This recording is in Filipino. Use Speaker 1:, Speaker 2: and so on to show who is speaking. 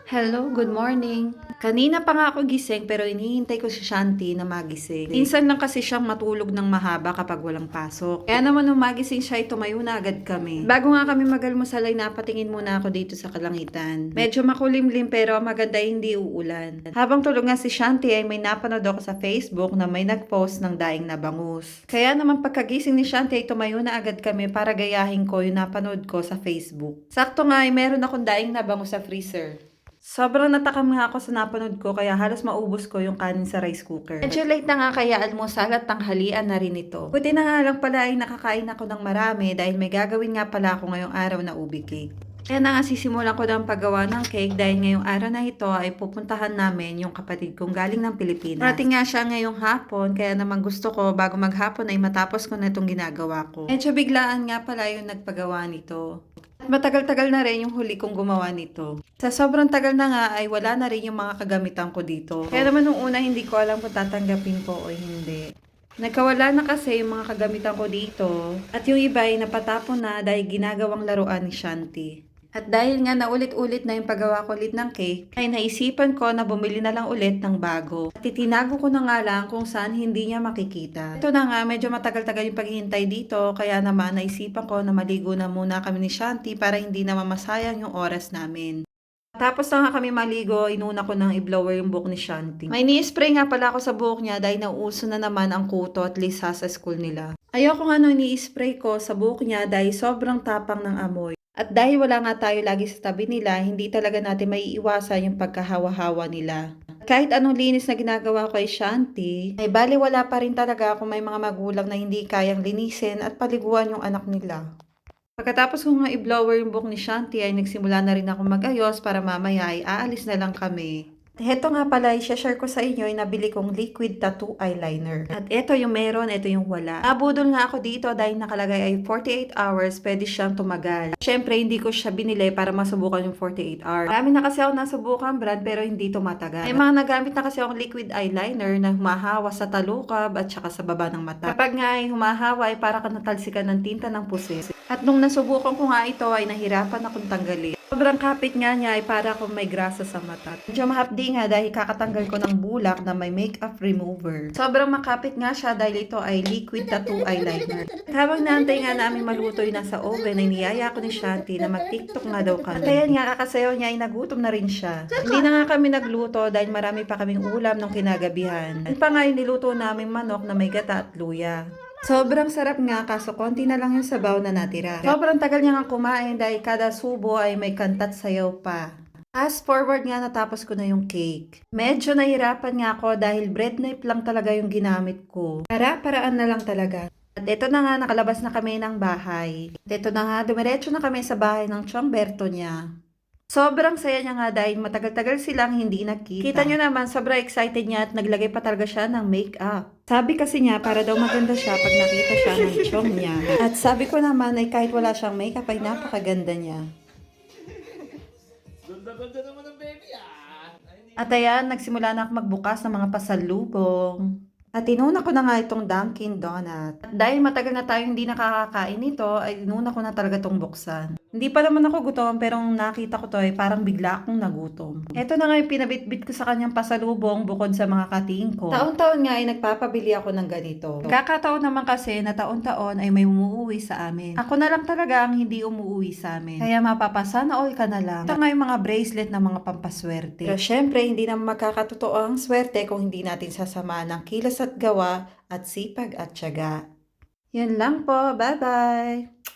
Speaker 1: Hello, good morning. Kanina pa nga ako gising pero inihintay ko si Shanti na magising. Minsan lang kasi siyang matulog ng mahaba kapag walang pasok. Kaya naman nung magising siya ay tumayo na agad kami. Bago nga kami magalmusal ay napatingin muna ako dito sa kalangitan. Medyo makulimlim pero maganda hindi uulan. Habang tulog nga si Shanti ay may napanood ako sa Facebook na may nagpost ng daing na bangus. Kaya naman pagkagising ni Shanti ay tumayo na agad kami para gayahin ko yung napanood ko sa Facebook. Sakto nga ay meron akong daing na bangus sa freezer. Sobrang natakam nga ako sa napanood ko kaya halos maubos ko yung kanin sa rice cooker. Medyo late na nga kaya almusal at tanghalian na rin ito. Buti na nga lang pala ay nakakain ako ng marami dahil may gagawin nga pala ako ngayong araw na ubi cake. Kaya na nga sisimulan ko ng paggawa ng cake dahil ngayong araw na ito ay pupuntahan namin yung kapatid kong galing ng Pilipinas. Parating nga siya ngayong hapon kaya naman gusto ko bago maghapon ay matapos ko na itong ginagawa ko. Medyo biglaan nga pala yung nagpagawa nito. At matagal-tagal na rin yung huli kong gumawa nito. Sa sobrang tagal na nga ay wala na rin yung mga kagamitan ko dito. Kaya naman nung una hindi ko alam kung tatanggapin ko o hindi. Nagkawala na kasi yung mga kagamitan ko dito at yung iba ay napatapon na dahil ginagawang laruan ni Shanti. At dahil nga naulit-ulit na yung paggawa ko ulit ng cake, ay naisipan ko na bumili na lang ulit ng bago. At itinago ko na nga lang kung saan hindi niya makikita. Ito na nga, medyo matagal-tagal yung paghihintay dito, kaya naman naisipan ko na maligo na muna kami ni Shanti para hindi na mamasayang yung oras namin. Tapos na nga kami maligo, inuna ko nang i-blower yung buhok ni Shanti. May ni-spray nga pala ako sa buhok niya dahil nauuso na naman ang kuto at lisa sa school nila. Ayoko nga nung ni-spray ko sa buhok niya dahil sobrang tapang ng amoy. At dahil wala nga tayo lagi sa tabi nila, hindi talaga natin maiiwasan yung pagkahawa-hawa nila. Kahit anong linis na ginagawa ko kay Shanti, ay baliwala pa rin talaga kung may mga magulang na hindi kayang linisin at paliguan yung anak nila. Pagkatapos ko nga i-blower yung buhok ni Shanti ay nagsimula na rin ako magayos para mamaya ay aalis na lang kami. Heto nga pala, i-share ko sa inyo yung nabili kong liquid tattoo eyeliner. At ito yung meron, ito yung wala. Nabudol nga ako dito dahil nakalagay ay 48 hours, pwede siyang tumagal. Siyempre, hindi ko siya binili para masubukan yung 48 hours. Marami na kasi ako nasubukan brand pero hindi tumatagal. May mga nagamit na kasi akong liquid eyeliner na humahawa sa talukab at saka sa baba ng mata. Kapag nga ay humahawa ay para ka natalsikan ng tinta ng pusit. At nung nasubukan ko nga ito ay nahirapan akong tanggalin. Sobrang kapit nga niya ay para akong may grasa sa mata. Medyo mahapdi nga dahil kakatanggal ko ng bulak na may makeup remover. Sobrang makapit nga siya dahil ito ay liquid tattoo eyeliner. Habang naantay nga namin maluto yung nasa oven ay niyaya ko ni Shanti na mag-tiktok nga daw kami. At ayan nga kakasayaw niya ay nagutom na rin siya. Hindi na nga kami nagluto dahil marami pa kaming ulam nung kinagabihan. At pa nga yung niluto naming manok na may gata at luya. Sobrang sarap nga kaso konti na lang yung sabaw na natira. Sobrang tagal niya nga kumain dahil kada subo ay may kantat sayaw pa. Fast forward nga natapos ko na yung cake. Medyo nahirapan nga ako dahil bread knife lang talaga yung ginamit ko. Para-paraan na lang talaga. At ito na nga nakalabas na kami ng bahay. At ito na nga dumiretso na kami sa bahay ng Chomberto niya. Sobrang saya niya nga dahil matagal-tagal silang hindi nakita. Kita nyo naman, sobrang excited niya at naglagay pa talaga siya ng makeup. Sabi kasi niya, para daw maganda siya pag nakita siya ng chong niya. At sabi ko naman ay kahit wala siyang makeup ay napakaganda niya.
Speaker 2: Ganda-ganda naman ng baby ah.
Speaker 1: At ayan, nagsimula na ako magbukas ng mga pasalubong. At inuna ko na nga itong Dunkin Donut. At dahil matagal na tayo hindi nakakakain nito, ay inuna ko na talaga itong buksan. Hindi pa naman ako gutom pero nung nakita ko to ay parang bigla akong nagutom. Ito na nga yung pinabitbit ko sa kanyang pasalubong bukod sa mga kating ko. Taon-taon nga ay nagpapabili ako ng ganito. Kakataon naman kasi na taon-taon ay may umuwi sa amin. Ako na lang talaga ang hindi umuwi sa amin. Kaya mapapasana all ka na lang. Ito nga yung mga bracelet na mga pampaswerte. Pero syempre hindi naman magkakatotoo ang swerte kung hindi natin sasama ng kilos at gawa at sipag at tiyaga. Yan lang po. Bye-bye!